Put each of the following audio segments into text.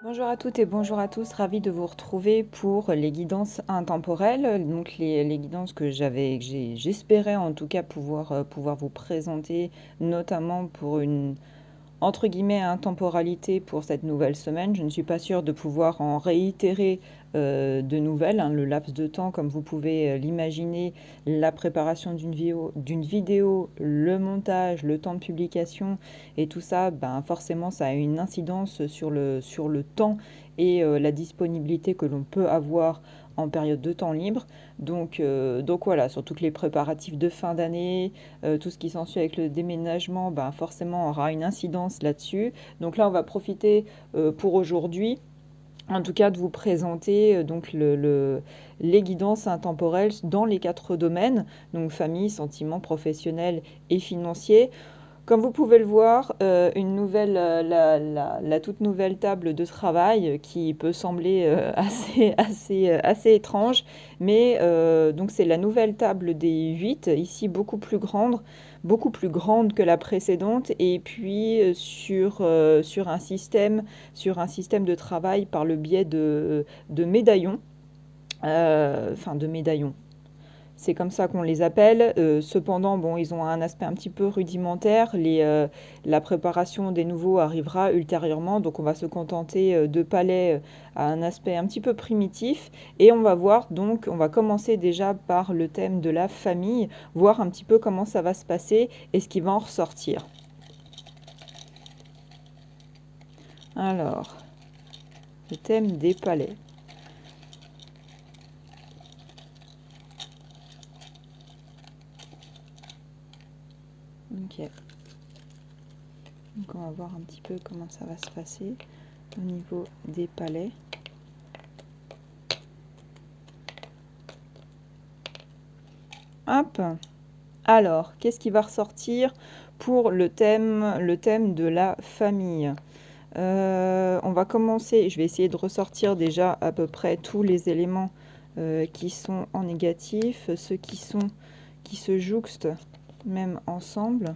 Bonjour à toutes et bonjour à tous, ravi de vous retrouver pour les guidances intemporelles, donc les guidances j'espérais en tout cas pouvoir vous présenter, notamment pour une entre guillemets intemporalité pour cette nouvelle semaine. Je ne suis pas sûre de pouvoir en réitérer de nouvelles, hein. Le laps de temps, comme vous pouvez l'imaginer, la préparation d'une vidéo, le montage, le temps de publication et tout ça, ben forcément ça a une incidence sur le temps et la disponibilité que l'on peut avoir en période de temps libre. Donc voilà, surtout que les préparatifs de fin d'année, tout ce qui s'ensuit avec le déménagement, ben forcément aura une incidence là-dessus. Donc là, on va profiter pour aujourd'hui, en tout cas, de vous présenter les guidances intemporelles dans les 4 domaines, donc famille, sentiment, professionnel et financier. Comme vous pouvez le voir, la toute nouvelle table de travail qui peut sembler assez étrange, mais donc c'est la nouvelle table des 8, ici beaucoup plus grande que la précédente, et puis sur un système de travail par le biais de médaillons, enfin de médaillons. C'est comme ça qu'on les appelle. Cependant, bon, ils ont un aspect un petit peu rudimentaire. La préparation des nouveaux arrivera ultérieurement, donc on va se contenter de palets à un aspect un petit peu primitif. Et on va voir, donc, on va commencer déjà par le thème de la famille, voir un petit peu comment ça va se passer et ce qui va en ressortir. Alors, le thème des palais. Ok. Donc on va voir un petit peu comment ça va se passer au niveau des palais. Hop. Alors, qu'est-ce qui va ressortir pour le thème de la famille? On va commencer, je vais essayer de ressortir déjà à peu près tous les éléments qui sont en négatif, ceux qui se jouxtent même ensemble.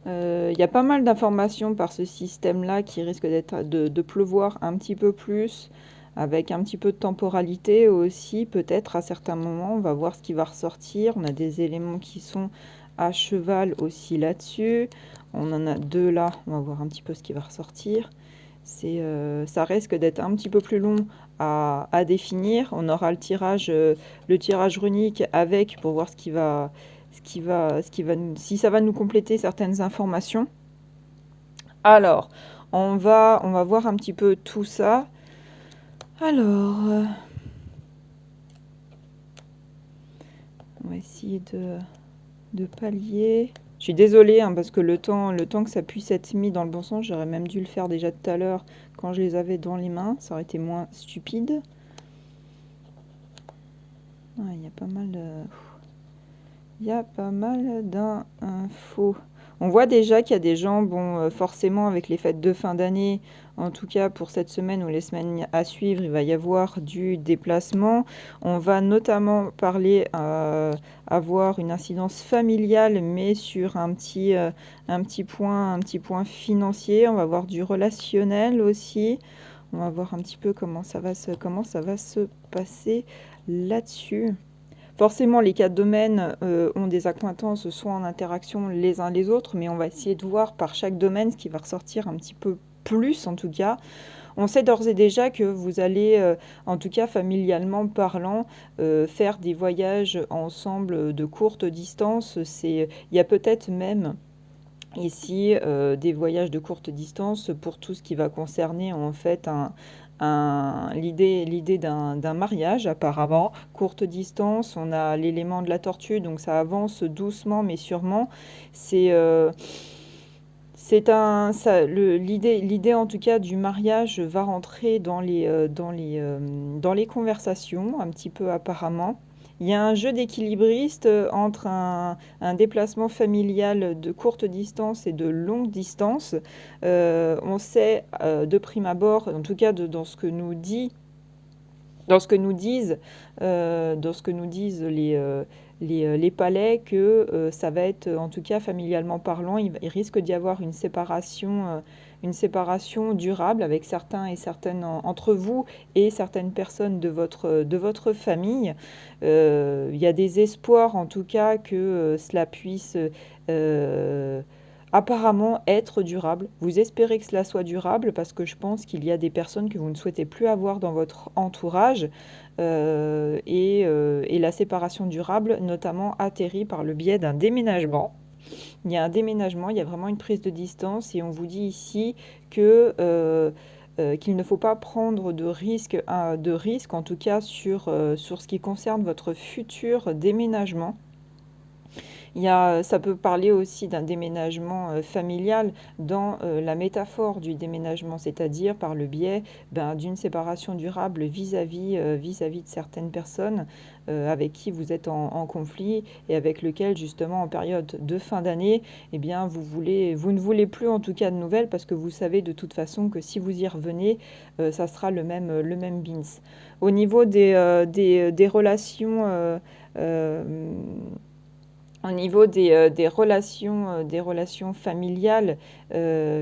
Il y a pas mal d'informations par ce système-là qui risque de pleuvoir un petit peu plus, avec un petit peu de temporalité aussi, peut-être à certains moments. On va voir ce qui va ressortir. On a des éléments qui sont à cheval aussi là-dessus. On en a deux là. On va voir un petit peu ce qui va ressortir. Ça risque d'être un petit peu plus long à définir. On aura le tirage runique avec pour voir si ça va nous compléter certaines informations. Alors, on va voir un petit peu tout ça. Alors, on va essayer de pallier. Je suis désolée hein, parce que le temps que ça puisse être mis dans le bon sens, j'aurais même dû le faire déjà tout à l'heure quand je les avais dans les mains. Ça aurait été moins stupide. Ah, il y a pas mal de... Il y a pas mal d'infos. On voit déjà qu'il y a des gens, bon, forcément avec les fêtes de fin d'année, en tout cas pour cette semaine ou les semaines à suivre, il va y avoir du déplacement. On va notamment avoir une incidence familiale, mais sur un petit point financier. On va avoir du relationnel aussi. On va voir un petit peu comment comment ça va se passer là-dessus. Forcément, les 4 domaines ont des accointances, soit en interaction les uns les autres, mais on va essayer de voir par chaque domaine ce qui va ressortir un petit peu plus en tout cas. On sait d'ores et déjà que vous allez, en tout cas familialement parlant, faire des voyages ensemble de courte distance. Il y a peut-être même ici des voyages de courte distance pour tout ce qui va concerner en fait l'idée d'un mariage apparemment. Courte distance, on a l'élément de la tortue, donc ça avance doucement mais sûrement. C'est euh, l'idée en tout cas du mariage va rentrer dans les conversations un petit peu apparemment. Il y a un jeu d'équilibriste entre un déplacement familial de courte distance et de longue distance. On sait de prime abord, en tout cas dans ce que nous dit, dans ce que nous disent les palais que ça va être, en tout cas familialement parlant, il risque d'y avoir une séparation durable avec certains et certaines entre vous et certaines personnes de votre famille. Il y a des espoirs en tout cas que cela puisse euh, apparemment être durable. Vous espérez que cela soit durable parce que je pense qu'il y a des personnes que vous ne souhaitez plus avoir dans votre entourage et la séparation durable notamment atterrit par le biais d'un déménagement. Il y a un déménagement, il y a vraiment une prise de distance et on vous dit ici que qu'il ne faut pas prendre de risque en tout cas sur ce qui concerne votre futur déménagement. Ça peut parler aussi d'un déménagement familial dans la métaphore du déménagement, c'est-à-dire par le biais d'une séparation durable vis-à-vis de certaines personnes avec qui vous êtes en conflit et avec lesquelles justement en période de fin d'année, eh bien vous ne voulez plus en tout cas de nouvelles parce que vous savez de toute façon que si vous y revenez, ça sera le même bins. Au niveau des relations euh, au niveau des relations familiales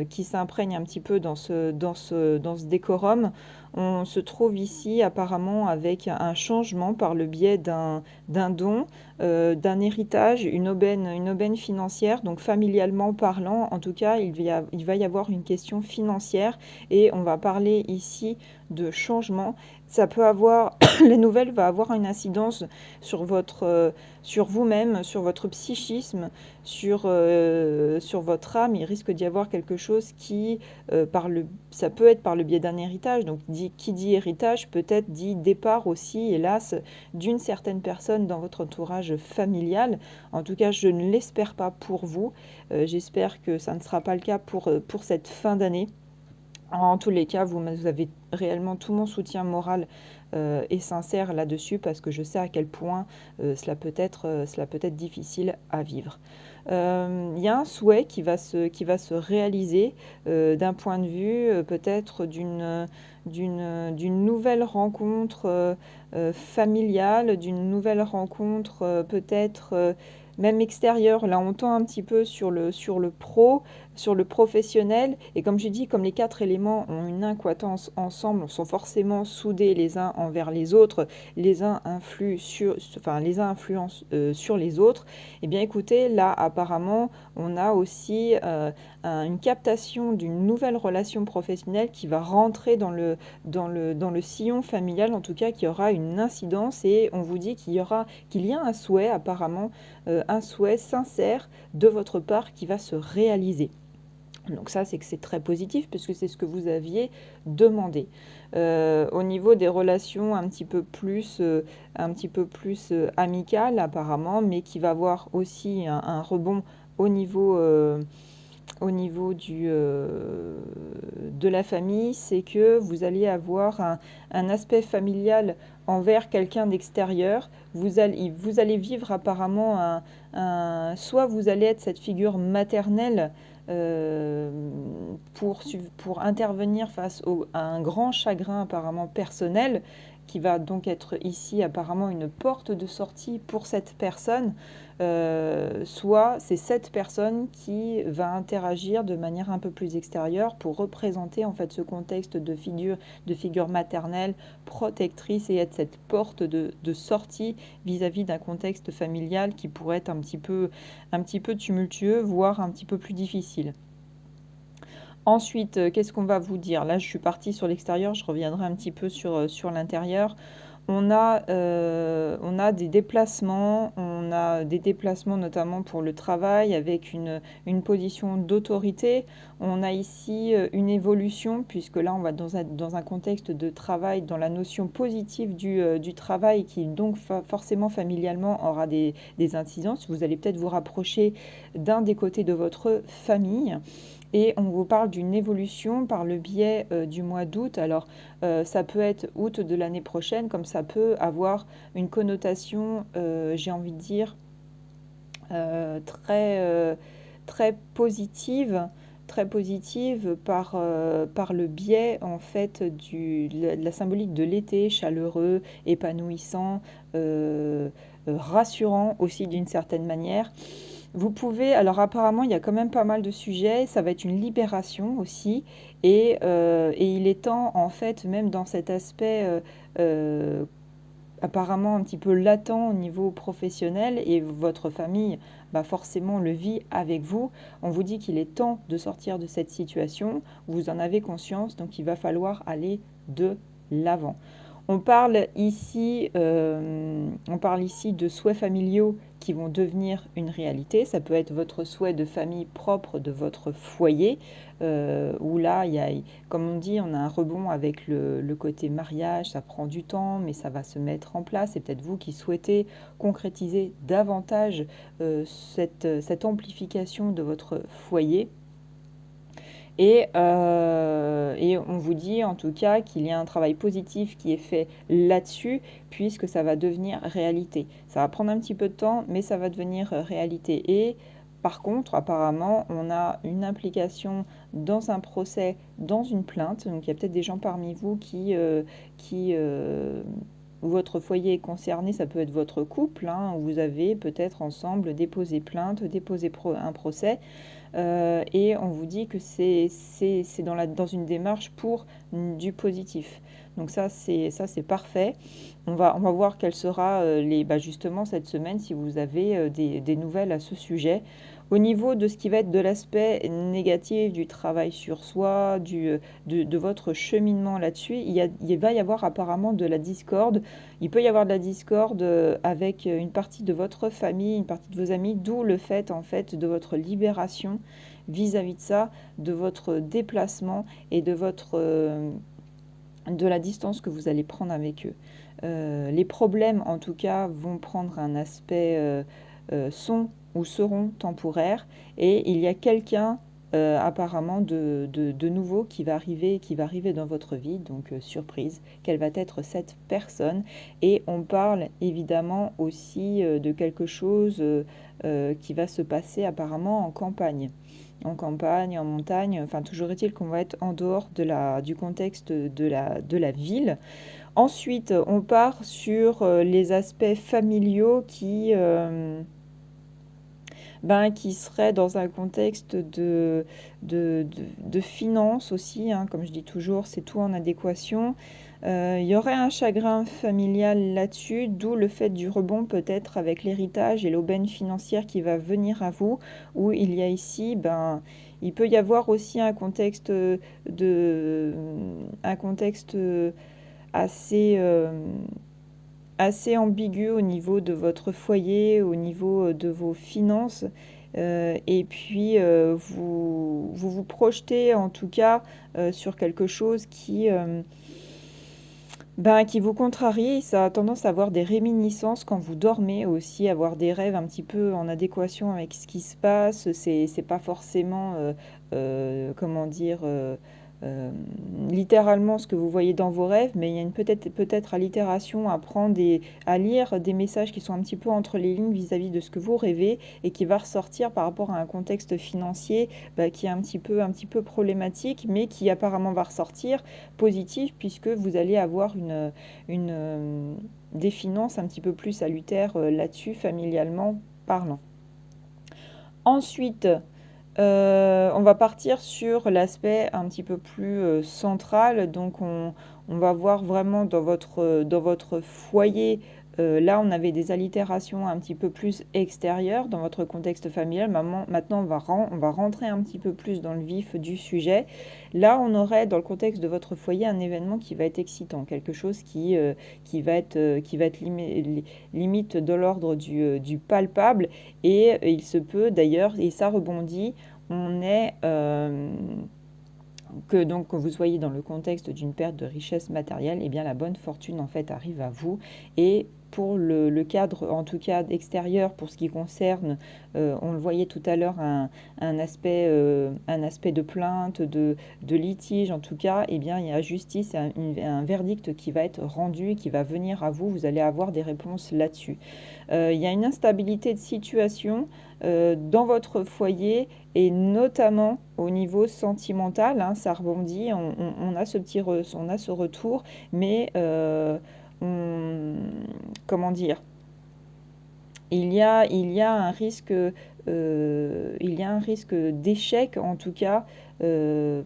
qui s'imprègnent un petit peu dans ce décorum, on se trouve ici apparemment avec un changement par le biais d'un don, d'un héritage, une aubaine financière. Donc familialement parlant, en tout cas, il va y avoir une question financière et on va parler ici de changement. Ça peut avoir, les nouvelles vont avoir une incidence sur sur vous-même, sur votre psychisme, sur votre âme. Il risque d'y avoir quelque chose ça peut être par le biais d'un héritage. Donc, qui dit héritage peut-être dit départ aussi, hélas, d'une certaine personne dans votre entourage familial. En tout cas, je ne l'espère pas pour vous. J'espère que ça ne sera pas le cas pour cette fin d'année. En tous les cas, vous avez réellement tout mon soutien moral et sincère là-dessus parce que je sais à quel point cela peut être difficile à vivre. Il y a un souhait qui va se réaliser d'un point de vue peut-être d'une nouvelle rencontre familiale, d'une nouvelle rencontre peut-être même extérieure. Là, on tend un petit peu sur le pro, sur le professionnel. Et comme je dis, comme les quatre éléments ont une incohérence ensemble, sont forcément soudés les uns envers les autres, les uns influencent sur les autres. Eh bien, écoutez, là, apparemment, on a aussi une captation d'une nouvelle relation professionnelle qui va rentrer dans le sillon familial, en tout cas, qui aura une incidence. Et on vous dit qu'il y a un souhait, apparemment, un souhait sincère de votre part qui va se réaliser. Donc ça, c'est que c'est très positif puisque c'est ce que vous aviez demandé. Au niveau des relations un petit peu plus amicales apparemment, mais qui va avoir aussi un rebond au au niveau de la famille, c'est que vous allez avoir un aspect familial envers quelqu'un d'extérieur. Vous allez vivre apparemment soit vous allez être cette figure maternelle euh, pour intervenir à un grand chagrin apparemment personnel, qui va donc être ici apparemment une porte de sortie pour cette personne, soit c'est cette personne qui va interagir de manière un peu plus extérieure pour représenter en fait ce contexte de figure maternelle, protectrice et être cette porte de sortie vis-à-vis d'un contexte familial qui pourrait être un petit peu tumultueux, voire un petit peu plus difficile. Ensuite, qu'est-ce qu'on va vous dire? Là, je suis partie sur l'extérieur, je reviendrai un petit peu sur l'intérieur. On a on a des déplacements notamment pour le travail avec une position d'autorité. On a ici une évolution puisque là on va dans un contexte de travail, dans la notion positive du travail qui donc forcément familialement aura des incidences. Vous allez peut-être vous rapprocher d'un des côtés de votre famille. Et on vous parle d'une évolution par le biais du mois d'août. Alors, ça peut être août de l'année prochaine, comme ça peut avoir une connotation, j'ai envie de dire, très positive, très positive par le biais en fait de la symbolique de l'été chaleureux, épanouissant, rassurant aussi d'une certaine manière. Vous pouvez, alors apparemment il y a quand même pas mal de sujets, ça va être une libération aussi, et il est temps en fait, même dans cet aspect euh, apparemment un petit peu latent au niveau professionnel, et votre famille bah forcément le vit avec vous, on vous dit qu'il est temps de sortir de cette situation, vous en avez conscience, donc il va falloir aller de l'avant. On parle ici de souhaits familiaux qui vont devenir une réalité. Ça peut être votre souhait de famille propre de votre foyer, où là, comme on dit, on a un rebond avec le côté mariage. Ça prend du temps, mais ça va se mettre en place. C'est peut-être vous qui souhaitez concrétiser davantage cette amplification de votre foyer. Et on vous dit en tout cas qu'il y a un travail positif qui est fait là-dessus, puisque ça va devenir réalité. Ça va prendre un petit peu de temps, mais ça va devenir réalité. Et par contre, apparemment, on a une implication dans un procès, dans une plainte. Donc il y a peut-être des gens parmi vous qui où votre foyer est concerné, ça peut être votre couple, hein, où vous avez peut-être ensemble déposé plainte, déposé un procès. Et on vous dit que c'est dans une démarche pour du positif. Donc ça, c'est parfait. On va voir quelle sera justement cette semaine, si vous avez des nouvelles à ce sujet. Au niveau de ce qui va être de l'aspect négatif du travail sur soi, de votre cheminement là-dessus, il va y avoir apparemment de la discorde. Il peut y avoir de la discorde avec une partie de votre famille, une partie de vos amis, d'où le fait en fait de votre libération vis-à-vis de ça, de votre déplacement et de la distance que vous allez prendre avec eux. Les problèmes, en tout cas, vont prendre un aspect sont ou seront temporaires, et il y a quelqu'un apparemment de nouveau qui va arriver dans votre vie, donc surprise, quelle va être cette personne. Et on parle évidemment aussi de quelque chose qui va se passer apparemment en campagne, en montagne, enfin toujours est-il qu'on va être en dehors du contexte de la ville. Ensuite, on part sur les aspects familiaux qui seraient dans un contexte de finances aussi, hein, comme je dis toujours, c'est tout en adéquation. Il y aurait un chagrin familial là-dessus, d'où le fait du rebond peut-être avec l'héritage et l'aubaine financière qui va venir à vous, où il y a ici, il peut y avoir aussi un contexte assez, assez ambigu au niveau de votre foyer, au niveau de vos finances. Et puis, vous projetez en tout cas sur quelque chose qui vous contrarie. Ça a tendance à avoir des réminiscences quand vous dormez aussi, avoir des rêves un petit peu en adéquation avec ce qui se passe. C'est pas forcément, comment dire, euh, littéralement ce que vous voyez dans vos rêves, mais il y a peut-être allitération à prendre et à lire des messages qui sont un petit peu entre les lignes vis-à-vis de ce que vous rêvez, et qui va ressortir par rapport à un contexte financier qui est un petit peu problématique, mais qui apparemment va ressortir positif, puisque vous allez avoir des finances un petit peu plus salutaires là-dessus, familialement parlant. Ensuite, on va partir sur l'aspect un petit peu plus central. Donc, on va voir vraiment dans votre foyer. Là, on avait des allitérations un petit peu plus extérieures dans votre contexte familial. Maintenant, on va rentrer un petit peu plus dans le vif du sujet. Là, on aurait dans le contexte de votre foyer un événement qui va être excitant, quelque chose qui va être limite de l'ordre du palpable. Et il se peut d'ailleurs, et ça rebondit, on est que vous soyez dans le contexte d'une perte de richesse matérielle, et bien la bonne fortune en fait arrive à vous, et pour le cadre, en tout cas extérieur, pour ce qui concerne, on le voyait tout à l'heure, un aspect de plainte, de litige en tout cas, eh bien il y a justice, un verdict qui va être rendu, qui va venir à vous, vous allez avoir des réponses là-dessus. Il y a une instabilité de situation dans votre foyer et notamment au niveau sentimental, hein, ça rebondit, on a on a ce retour, mais on, comment dire, il y a un risque, il y a un risque d'échec en tout cas euh,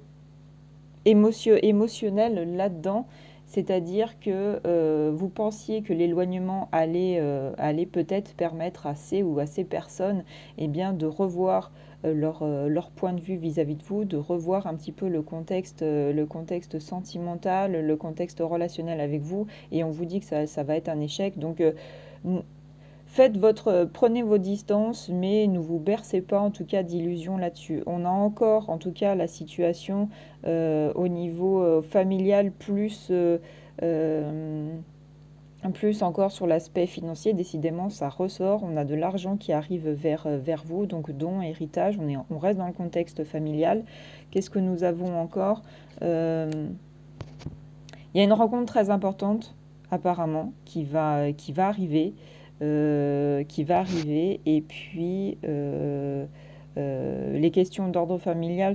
émotionnel là-dedans. C'est-à-dire que vous pensiez que l'éloignement allait peut-être permettre à ces ou à ces personnes eh bien, de revoir leur point de vue vis-à-vis de vous, de revoir un petit peu le contexte sentimental, le contexte relationnel avec vous, et on vous dit que ça va être un échec. Donc, prenez vos distances, mais ne vous bercez pas en tout cas d'illusions là-dessus. On a encore en tout cas la situation au niveau familial plus encore sur l'aspect financier. Décidément, ça ressort. On a de l'argent qui arrive vers vous, donc don, héritage. On reste dans le contexte familial. Qu'est-ce que nous avons encore? Il y a une rencontre très importante, apparemment, qui va arriver. Et puis, les questions d'ordre familial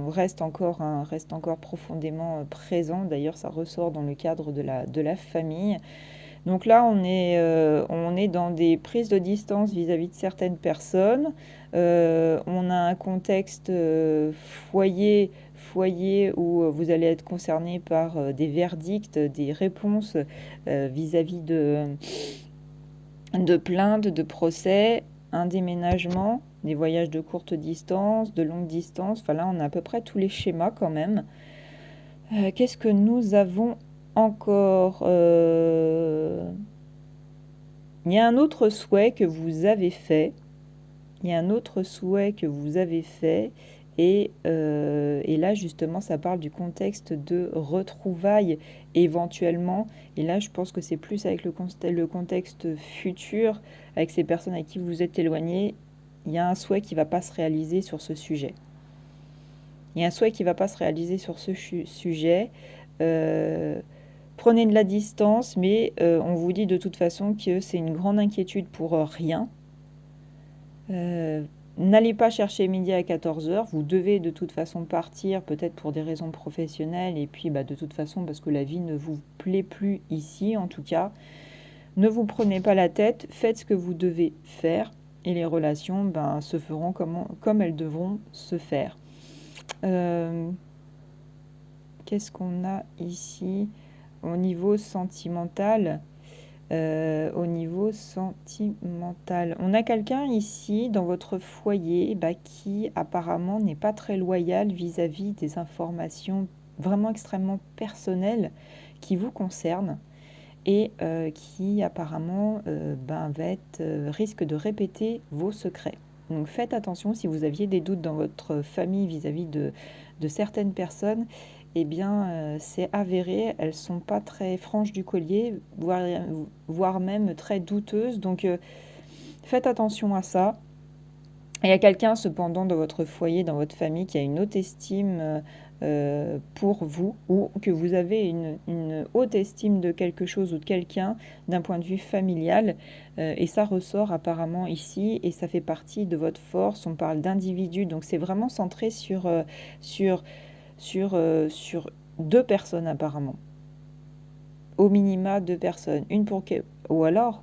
restent encore profondément présentes. D'ailleurs, ça ressort dans le cadre de la famille. Donc là, on est dans des prises de distance vis-à-vis de certaines personnes. On a un contexte foyer où vous allez être concerné par des verdicts, des réponses vis-à-vis de plaintes, de procès, un déménagement, des voyages de courte distance, de longue distance. Enfin là, on a à peu près tous les schémas quand même. Qu'est-ce que nous avons encore Il y a un autre souhait que vous avez fait. Il y a un autre souhait que vous avez fait. Et là, justement, ça parle du contexte de retrouvailles éventuellement. Et là, je pense que c'est plus avec le contexte futur, avec ces personnes avec qui vous vous êtes éloigné. Il y a un souhait qui ne va pas se réaliser sur ce sujet. Il y a un souhait qui ne va pas se réaliser sur ce sujet. Euh, Prenez de la distance, mais on vous dit de toute façon que c'est une grande inquiétude pour rien. N'allez pas chercher midi à 14 heures. Vous devez de toute façon partir, peut-être pour des raisons professionnelles, et puis de toute façon parce que la vie ne vous plaît plus ici, en tout cas. Ne vous prenez pas la tête, faites ce que vous devez faire, et les relations se feront comme elles devront se faire. Qu'est-ce qu'on a ici au niveau sentimental? Au niveau sentimental, on a quelqu'un ici dans votre foyer qui apparemment n'est pas très loyal vis-à-vis des informations vraiment extrêmement personnelles qui vous concernent et qui apparemment risque de répéter vos secrets. Donc faites attention si vous aviez des doutes dans votre famille vis-à-vis de certaines personnes. Eh bien, c'est avéré, elles sont pas très franches du collier, voire même très douteuses. Donc, faites attention à ça. Il y a quelqu'un, cependant, dans votre foyer, dans votre famille, qui a une haute estime pour vous, ou que vous avez une haute estime de quelque chose ou de quelqu'un d'un point de vue familial. Et ça ressort apparemment ici, et ça fait partie de votre force. On parle d'individus, donc c'est vraiment centré sur sur deux personnes apparemment. Au minima deux personnes. Ou alors,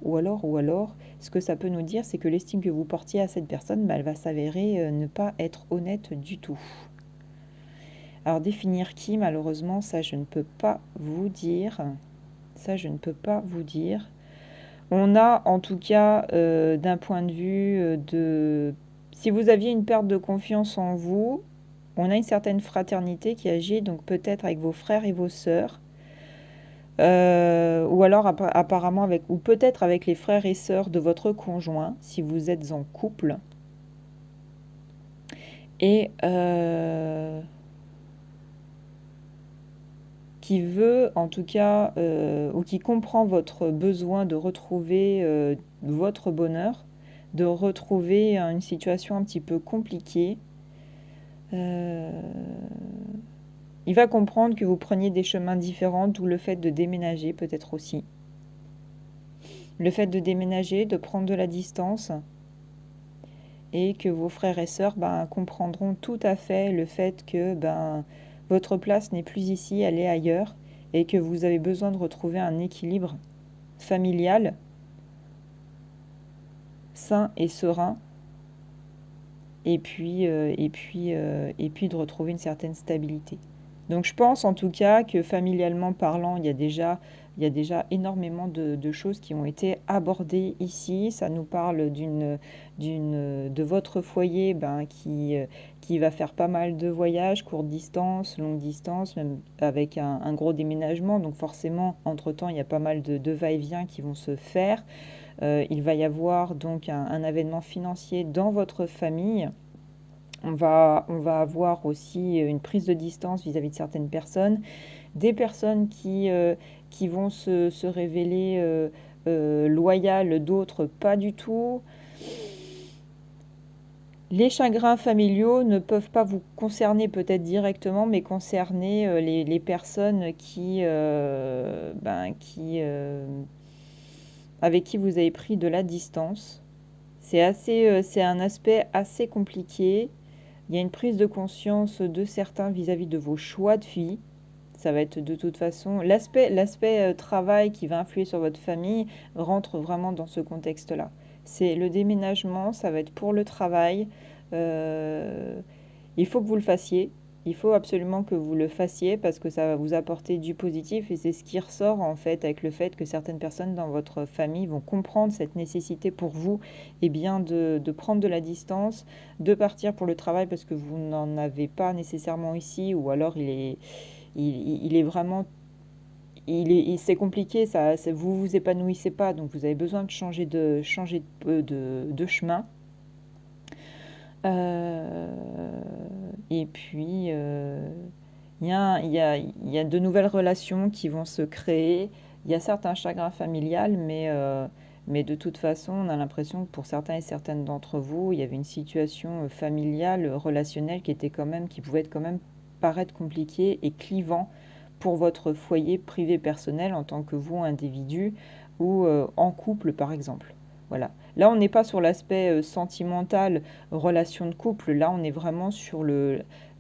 ce que ça peut nous dire, c'est que l'estime que vous portiez à cette personne, elle va s'avérer ne pas être honnête du tout. Alors définir qui, malheureusement, ça je ne peux pas vous dire. Ça je ne peux pas vous dire. On a en tout cas d'un point de vue de... Si vous aviez une perte de confiance en vous, on a une certaine fraternité qui agit, donc peut-être avec vos frères et vos sœurs, ou alors apparemment ou peut-être avec les frères et sœurs de votre conjoint, si vous êtes en couple. Et qui veut, en tout cas, ou qui comprend votre besoin de retrouver votre bonheur, de retrouver une situation un petit peu compliquée. Euh, il va comprendre que vous preniez des chemins différents, d'où le fait de déménager peut-être aussi. Le fait de déménager, de prendre de la distance, et que vos frères et sœurs comprendront tout à fait le fait que votre place n'est plus ici, elle est ailleurs, et que vous avez besoin de retrouver un équilibre familial sain et serein, et puis de retrouver une certaine stabilité. Donc je pense en tout cas que familialement parlant, il y a déjà énormément de choses qui ont été abordées ici. Ça nous parle de votre foyer qui va faire pas mal de voyages, courte distance, longue distance, même avec un gros déménagement. Donc forcément, entre-temps, il y a pas mal de va-et-vient qui vont se faire. Il va y avoir donc un événement financier dans votre famille. On va avoir aussi une prise de distance vis-à-vis de certaines personnes, des personnes qui vont se révéler loyales, d'autres pas du tout. Les chagrins familiaux ne peuvent pas vous concerner peut-être directement, mais concerner les personnes avec qui vous avez pris de la distance. C'est un aspect assez compliqué. Il y a une prise de conscience de certains vis-à-vis de vos choix de vie. Ça va être de toute façon l'aspect travail qui va influer sur votre famille rentre vraiment dans ce contexte-là. C'est le déménagement, ça va être pour le travail. Euh, il faut que vous le fassiez. Il faut absolument que vous le fassiez parce que ça va vous apporter du positif et c'est ce qui ressort en fait avec le fait que certaines personnes dans votre famille vont comprendre cette nécessité pour vous de prendre de la distance, de partir pour le travail parce que vous n'en avez pas nécessairement ici ou alors il est vraiment c'est compliqué, vous vous épanouissez pas donc vous avez besoin de changer de chemin. Et puis, il y a de nouvelles relations qui vont se créer. Il y a certains chagrins familiales, mais de toute façon, on a l'impression que pour certains et certaines d'entre vous, il y avait une situation familiale, relationnelle qui pouvait être quand même paraître compliquée et clivant pour votre foyer privé personnel en tant que vous, individu, ou en couple, par exemple. Voilà. Là, on n'est pas sur l'aspect sentimental, relation de couple. Là, on est vraiment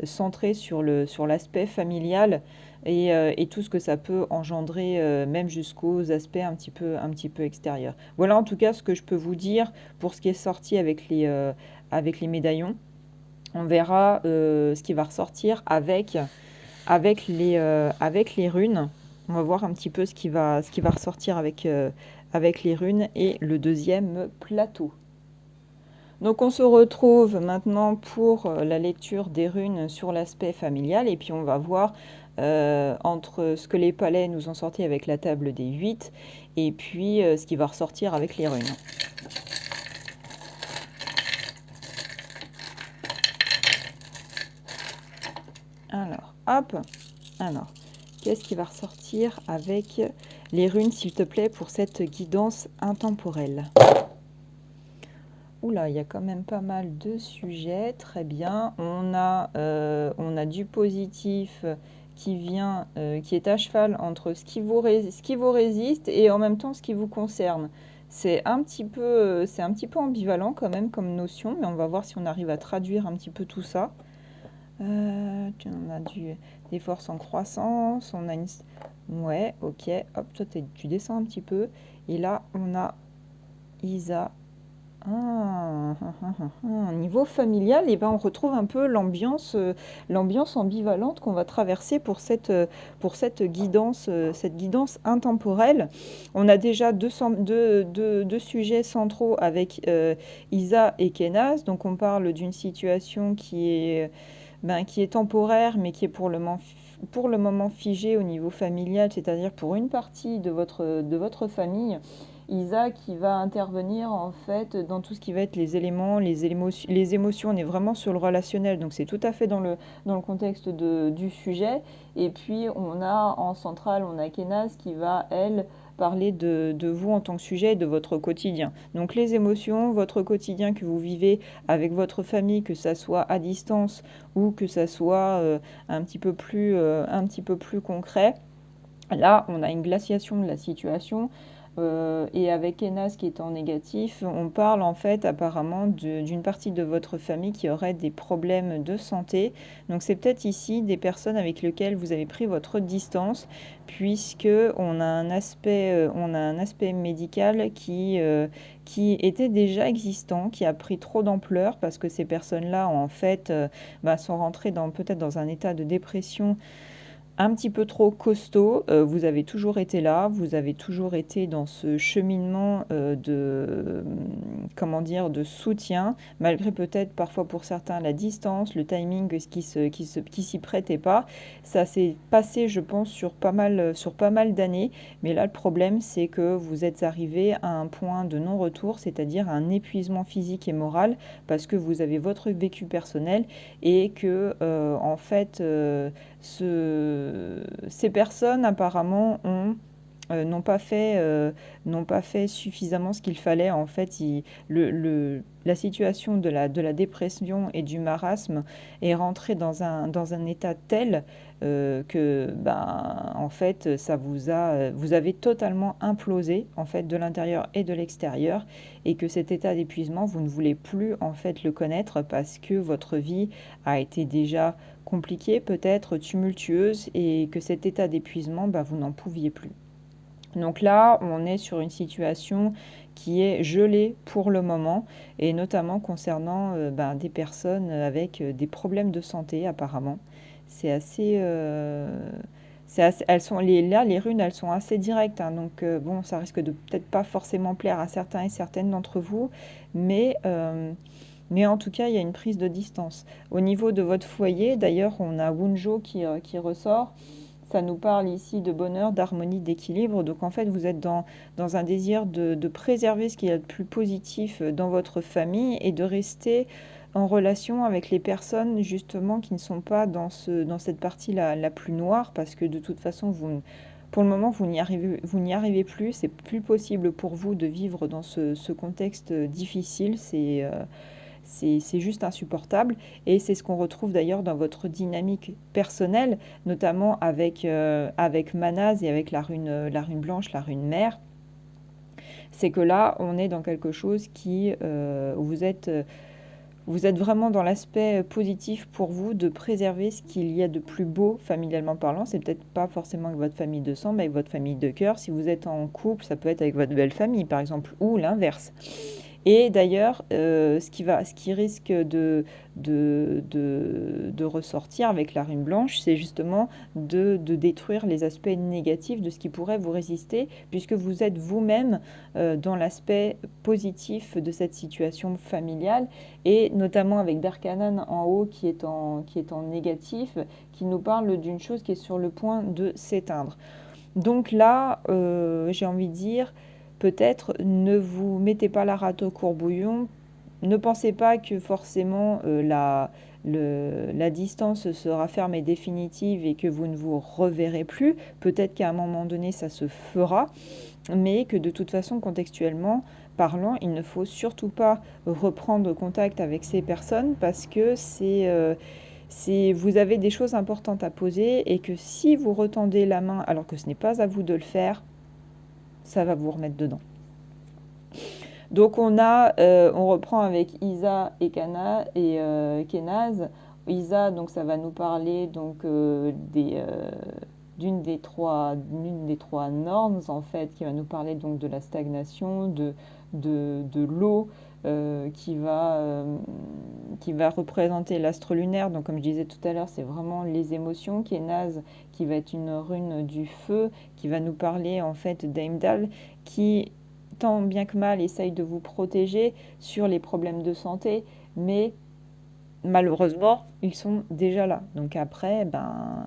centré sur l'aspect familial et tout ce que ça peut engendrer, même jusqu'aux aspects un petit peu extérieurs. Voilà en tout cas ce que je peux vous dire pour ce qui est sorti avec les médaillons. On verra ce qui va ressortir avec les runes. On va voir un petit peu ce qui va ressortir avec les runes et le deuxième plateau. Donc on se retrouve maintenant pour la lecture des runes sur l'aspect familial et puis on va voir entre ce que les palais nous ont sorti avec la table des 8 et puis ce qui va ressortir avec les runes. Alors, hop, alors, qu'est-ce qui va ressortir avec les runes, s'il te plaît, pour cette guidance intemporelle? Oula, il y a quand même pas mal de sujets, très bien. On a du positif qui est à cheval entre ce qui vous résiste et en même temps ce qui vous concerne. C'est un petit peu ambivalent quand même comme notion, mais on va voir si on arrive à traduire un petit peu tout ça. On a des forces en croissance, on a une... Ouais, ok, hop, toi tu descends un petit peu. Et là, on a Isa. Niveau familial, on retrouve un peu l'ambiance ambivalente qu'on va traverser pour cette guidance intemporelle. On a déjà deux sujets centraux avec Isa et Kenaz. Donc on parle d'une situation qui est temporaire, mais qui est pour le moment figée au niveau familial, c'est-à-dire pour une partie de votre famille. Isa qui va intervenir en fait dans tout ce qui va être les éléments, les émotions. On est vraiment sur le relationnel, donc c'est tout à fait dans le contexte du sujet. Et puis on a en centrale, on a Kenaz qui va, elle, parler de vous en tant que sujet et de votre quotidien. Donc les émotions, votre quotidien que vous vivez avec votre famille, que ça soit à distance ou que ça soit un petit peu plus concret. Là, on a une glaciation de la situation. Et avec Enas qui est en négatif, on parle en fait apparemment d'une partie de votre famille qui aurait des problèmes de santé. Donc c'est peut-être ici des personnes avec lesquelles vous avez pris votre distance, puisque on a un aspect médical qui était déjà existant, qui a pris trop d'ampleur parce que ces personnes-là en fait sont rentrées peut-être dans un état de dépression un petit peu trop costaud. Vous avez toujours été là, vous avez toujours été dans ce cheminement comment dire, de soutien, malgré peut-être parfois pour certains la distance, le timing qui s'y prêtait pas. Ça s'est passé, je pense, sur pas mal d'années. Mais là, le problème, c'est que vous êtes arrivé à un point de non-retour, c'est-à-dire un épuisement physique et moral, parce que vous avez votre vécu personnel et que, en fait, ces personnes apparemment n'ont pas fait suffisamment ce qu'il fallait. En fait, la situation de la dépression et du marasme est rentrée dans un état tel que, en fait, vous avez totalement implosé, en fait, de l'intérieur et de l'extérieur, et que cet état d'épuisement, vous ne voulez plus, en fait, le connaître parce que votre vie a été déjà compliquée, peut-être tumultueuse, et que cet état d'épuisement, vous n'en pouviez plus. Donc là, on est sur une situation qui est gelée pour le moment, et notamment concernant des personnes avec des problèmes de santé apparemment. C'est assez, elles sont là les runes, elles sont assez directes, hein, donc bon, ça risque de peut-être pas forcément plaire à certains et certaines d'entre vous, mais mais en tout cas, il y a une prise de distance. Au niveau de votre foyer, d'ailleurs, on a Wunjo qui ressort. Ça nous parle ici de bonheur, d'harmonie, d'équilibre. Donc en fait, vous êtes dans un désir de préserver ce qu'il y a de plus positif dans votre famille et de rester en relation avec les personnes justement qui ne sont pas dans cette partie la plus noire, parce que de toute façon, pour le moment, vous n'y arrivez plus. C'est plus possible pour vous de vivre dans ce contexte difficile. C'est juste insupportable, et c'est ce qu'on retrouve d'ailleurs dans votre dynamique personnelle, notamment avec Manaz et avec la rune blanche, la rune mère. C'est que là, on est dans quelque chose où vous êtes vraiment dans l'aspect positif pour vous de préserver ce qu'il y a de plus beau familialement parlant. C'est peut-être pas forcément avec votre famille de sang, mais avec votre famille de cœur. Si vous êtes en couple, ça peut être avec votre belle famille, par exemple, ou l'inverse. Et d'ailleurs, ce qui risque de ressortir avec la rune blanche, c'est justement de détruire les aspects négatifs de ce qui pourrait vous résister, puisque vous êtes vous-même dans l'aspect positif de cette situation familiale, et notamment avec Darkanan en haut qui est en négatif, qui nous parle d'une chose qui est sur le point de s'éteindre. Donc là, j'ai envie de dire, peut-être ne vous mettez pas la rate au courbouillon. Ne pensez pas que forcément la distance sera ferme et définitive et que vous ne vous reverrez plus. Peut-être qu'à un moment donné, ça se fera, mais que de toute façon, contextuellement parlant, il ne faut surtout pas reprendre contact avec ces personnes, parce que vous avez des choses importantes à poser, et que si vous retendez la main alors que ce n'est pas à vous de le faire, ça va vous remettre dedans. Donc on reprend avec Isa et Kenaz. Isa, donc ça va nous parler donc d'une des trois normes en fait, qui va nous parler donc de la stagnation, de l'eau, qui va représenter l'astre lunaire. Donc comme je disais tout à l'heure, c'est vraiment les émotions. Kenaz, qui va être une rune du feu, qui va nous parler en fait d'Heimdall, qui tant bien que mal essaye de vous protéger sur les problèmes de santé, mais malheureusement, ils sont déjà là. Donc après,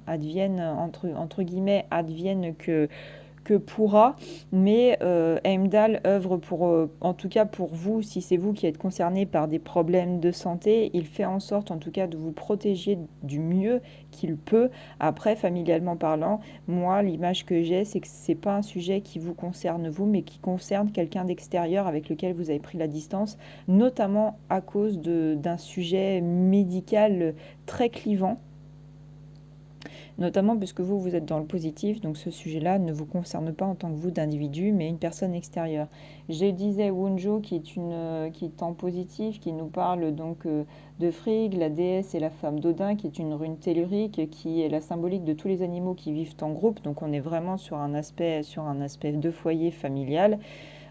advienne, entre guillemets, advienne que pourra, mais Heimdall œuvre pour, en tout cas pour vous, si c'est vous qui êtes concerné par des problèmes de santé, il fait en sorte en tout cas de vous protéger du mieux qu'il peut. Après, familialement parlant, moi, l'image que j'ai, c'est que c'est pas un sujet qui vous concerne vous, mais qui concerne quelqu'un d'extérieur avec lequel vous avez pris la distance, notamment à cause d'un sujet médical très clivant, notamment puisque vous, vous êtes dans le positif, donc ce sujet-là ne vous concerne pas en tant que vous d'individu, mais une personne extérieure. Je disais Wunjo qui est en positif, qui nous parle donc de Frigg, la déesse et la femme d'Odin, qui est une rune tellurique, qui est la symbolique de tous les animaux qui vivent en groupe, donc on est vraiment sur un aspect de foyer familial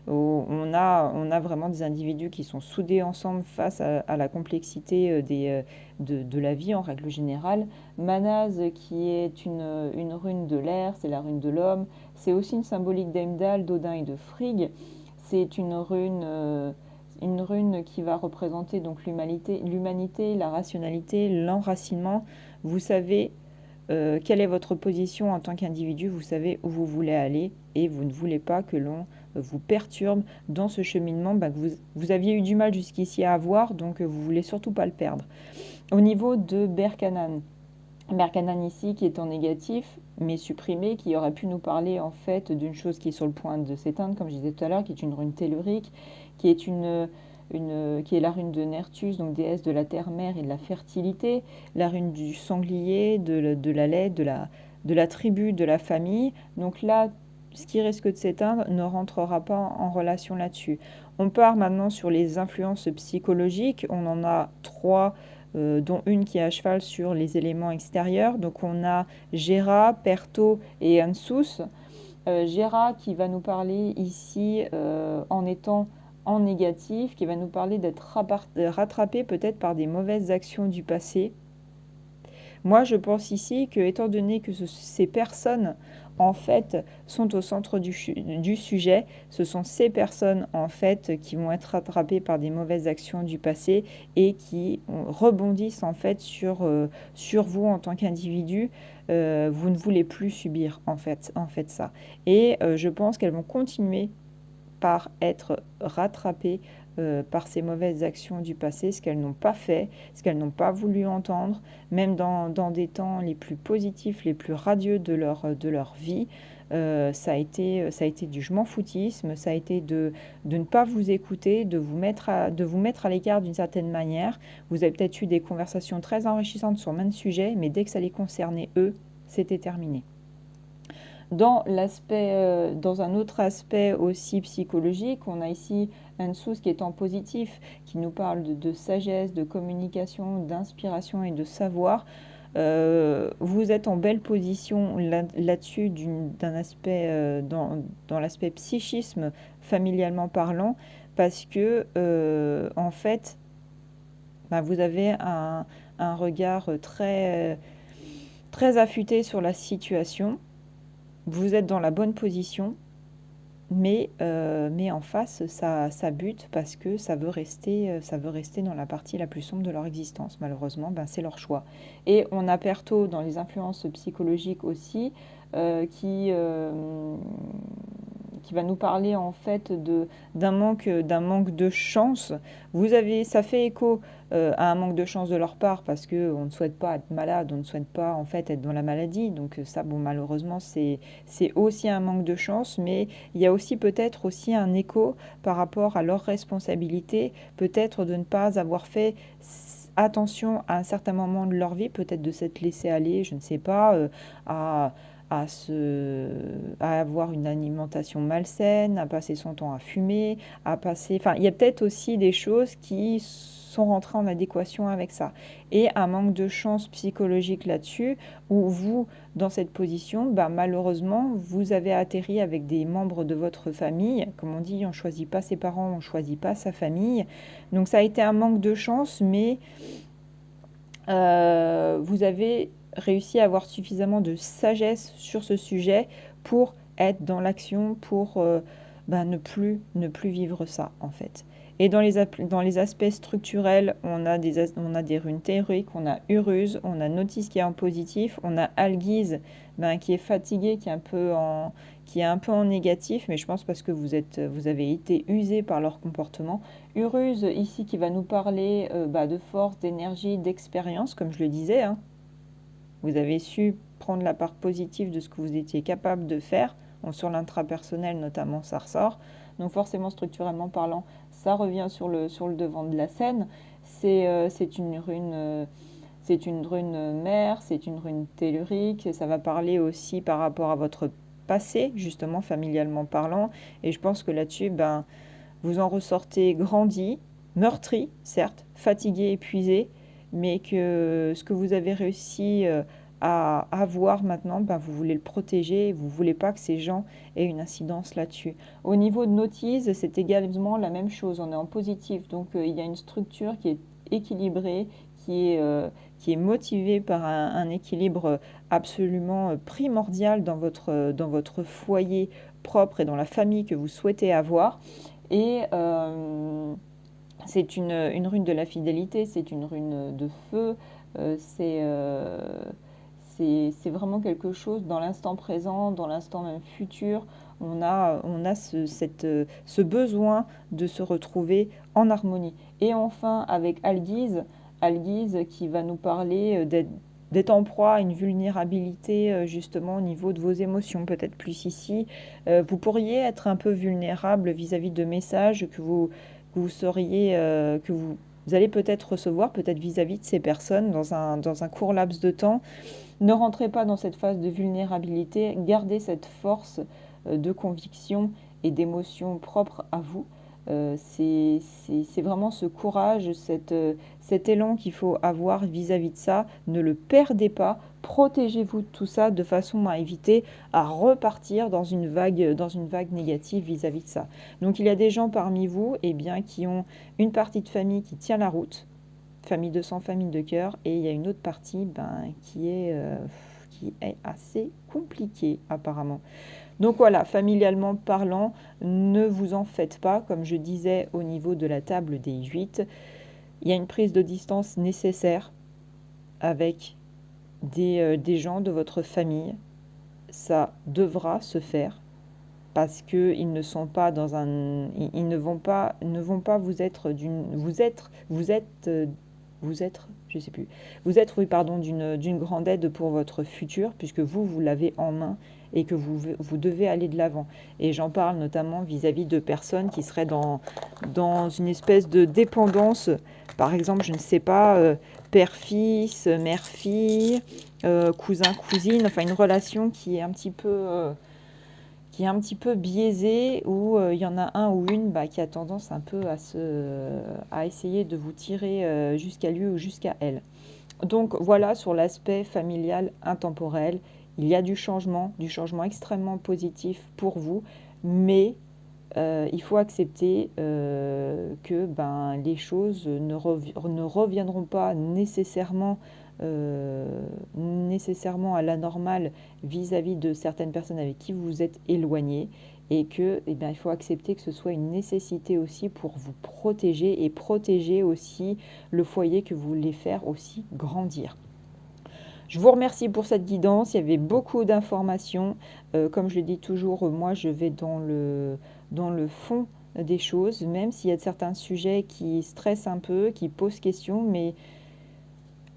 où on a vraiment des individus qui sont soudés ensemble face à la complexité de la vie en règle générale. Manaz, qui est une rune de l'air, c'est la rune de l'homme. C'est aussi une symbolique d'Heimdall, d'Odin et de Frigg. C'est une rune qui va représenter donc l'humanité, la rationalité, l'enracinement. Vous savez quelle est votre position en tant qu'individu, vous savez où vous voulez aller et vous ne voulez pas que l'on vous perturbe dans ce cheminement que vous aviez eu du mal jusqu'ici à avoir, donc vous voulez surtout pas le perdre. Au niveau de Berkanan, Berkanan ici qui est en négatif, mais supprimé, qui aurait pu nous parler en fait d'une chose qui est sur le point de s'éteindre, comme je disais tout à l'heure, qui est une rune tellurique, qui est qui est la rune de Nertus, donc déesse de la terre-mère et de la fertilité, la rune du sanglier, de la laie, de la tribu, de la famille. Donc là, ce qui risque de s'éteindre ne rentrera pas en relation là-dessus. On part maintenant sur les influences psychologiques. On en a trois, dont une qui est à cheval sur les éléments extérieurs. Donc on a Gera, Perto et Ansus. Gera qui va nous parler ici en étant en négatif, qui va nous parler d'être rattrapé peut-être par des mauvaises actions du passé. Moi, je pense ici que, étant donné que ces personnes, en fait, sont au centre du sujet, ce sont ces personnes, en fait, qui vont être rattrapées par des mauvaises actions du passé et qui rebondissent, en fait, sur vous en tant qu'individu. Vous ne voulez plus subir, en fait ça. Et je pense qu'elles vont continuer par être rattrapées par ces mauvaises actions du passé, ce qu'elles n'ont pas fait, ce qu'elles n'ont pas voulu entendre, même dans des temps les plus positifs, les plus radieux de leur vie. Ça a été du je m'en foutisme, ça a été de ne pas vous écouter, de vous mettre à l'écart d'une certaine manière. Vous avez peut-être eu des conversations très enrichissantes sur maintes sujets, mais dès que ça les concernait eux, c'était terminé. Dans un autre aspect aussi psychologique, on a ici Ansus qui est en positif, qui nous parle de sagesse, de communication, d'inspiration et de savoir. Vous êtes en belle position là-dessus d'un aspect, dans l'aspect psychisme, familialement parlant, parce que, en fait, vous avez un regard très affûté sur la situation. Vous êtes dans la bonne position, mais en face, ça bute parce que ça veut rester dans la partie la plus sombre de leur existence. Malheureusement, c'est leur choix. Et on a Perto dans les influences psychologiques aussi, qui va nous parler en fait d'un manque de chance. Ça fait écho à un manque de chance de leur part parce que on ne souhaite pas être malade, on ne souhaite pas en fait être dans la maladie. Donc ça, malheureusement, c'est aussi un manque de chance, mais il y a aussi peut-être aussi un écho par rapport à leur responsabilité, peut-être de ne pas avoir fait attention à un certain moment de leur vie, peut-être de s'être laissé aller, je ne sais pas, à avoir une alimentation malsaine, à passer son temps à fumer, Enfin, il y a peut-être aussi des choses qui sont rentrées en adéquation avec ça. Et un manque de chance psychologique là-dessus, où vous, dans cette position, malheureusement, vous avez atterri avec des membres de votre famille. Comme on dit, on ne choisit pas ses parents, on ne choisit pas sa famille. Donc ça a été un manque de chance, mais vous avez réussi à avoir suffisamment de sagesse sur ce sujet pour être dans l'action, pour ne plus vivre ça en fait. Et dans les aspects structurels, on a des runes telluriques, on a Uruz, on a Notice qui est en positif, on a Algise qui est fatigué, qui est un peu en négatif, mais je pense parce que vous avez été usé par leur comportement. Uruz ici qui va nous parler de force, d'énergie, d'expérience, comme je le disais, hein. Vous avez su prendre la part positive de ce que vous étiez capable de faire. Bon, sur l'intrapersonnel notamment, ça ressort. Donc forcément, structurellement parlant, ça revient sur le devant de la scène. C'est une rune, mère, c'est une rune tellurique. Ça va parler aussi par rapport à votre passé, justement, familialement parlant. Et je pense que là-dessus, vous en ressortez grandi, meurtri, certes, fatigué, épuisé, mais que ce que vous avez réussi à avoir maintenant, vous voulez le protéger, vous ne voulez pas que ces gens aient une incidence là-dessus. Au niveau de Notice, c'est également la même chose, on est en positif, donc il y a une structure qui est équilibrée, qui est motivée par un équilibre absolument primordial dans votre foyer propre et dans la famille que vous souhaitez avoir. Et c'est une rune de la fidélité, c'est une rune de feu, euh, c'est euh, c'est vraiment quelque chose dans l'instant présent, dans l'instant même futur. On a ce besoin de se retrouver en harmonie. Et enfin, avec Algise, Algise qui va nous parler d'être en proie à une vulnérabilité justement au niveau de vos émotions, peut-être plus ici. Vous pourriez être un peu vulnérable vis-à-vis de messages que vous seriez, que vous allez peut-être recevoir, peut-être vis-à-vis de ces personnes dans un court laps de temps. Ne rentrez pas dans cette phase de vulnérabilité, gardez cette force de conviction et d'émotion propre à vous. C'est vraiment ce courage, cet élan qu'il faut avoir vis-à-vis de ça. Ne le perdez pas, protégez-vous de tout ça de façon à éviter à repartir dans une vague négative vis-à-vis de ça. Donc il y a des gens parmi vous qui ont une partie de famille qui tient la route, famille de sang, famille de cœur, et il y a une autre partie qui est assez compliquée apparemment. Donc voilà, familialement parlant, ne vous en faites pas, comme je disais au niveau de la table des 8, il y a une prise de distance nécessaire avec des gens de votre famille, ça devra se faire parce qu'ils ne sont pas dans un, ils ne vont pas vous être vous êtes, je sais plus, vous êtes, oui, pardon, d'une grande aide pour votre futur, puisque vous l'avez en main et que vous devez aller de l'avant. Et j'en parle notamment vis-à-vis de personnes qui seraient dans une espèce de dépendance, par exemple, je ne sais pas, père-fils, mère-fille, cousin-cousine, enfin une relation qui est un petit peu biaisé où il y en a un ou une qui a tendance un peu à essayer de vous tirer jusqu'à lui ou jusqu'à elle. Donc voilà sur l'aspect familial intemporel. Il y a du changement extrêmement positif pour vous, mais il faut accepter que les choses ne reviendront pas nécessairement à la normale vis-à-vis de certaines personnes avec qui vous vous êtes éloigné et que il faut accepter que ce soit une nécessité aussi pour vous protéger et protéger aussi le foyer que vous voulez faire aussi grandir. Je vous remercie pour cette guidance. Il y avait beaucoup d'informations. Comme je le dis toujours, moi, je vais dans le fond des choses, même s'il y a certains sujets qui stressent un peu, qui posent question, mais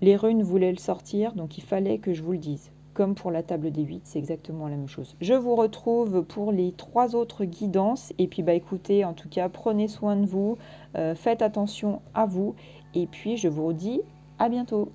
les runes voulaient le sortir, donc il fallait que je vous le dise. Comme pour la table des 8, c'est exactement la même chose. Je vous retrouve pour les 3 autres guidances. Et puis, écoutez, en tout cas, prenez soin de vous, faites attention à vous. Et puis, je vous dis à bientôt.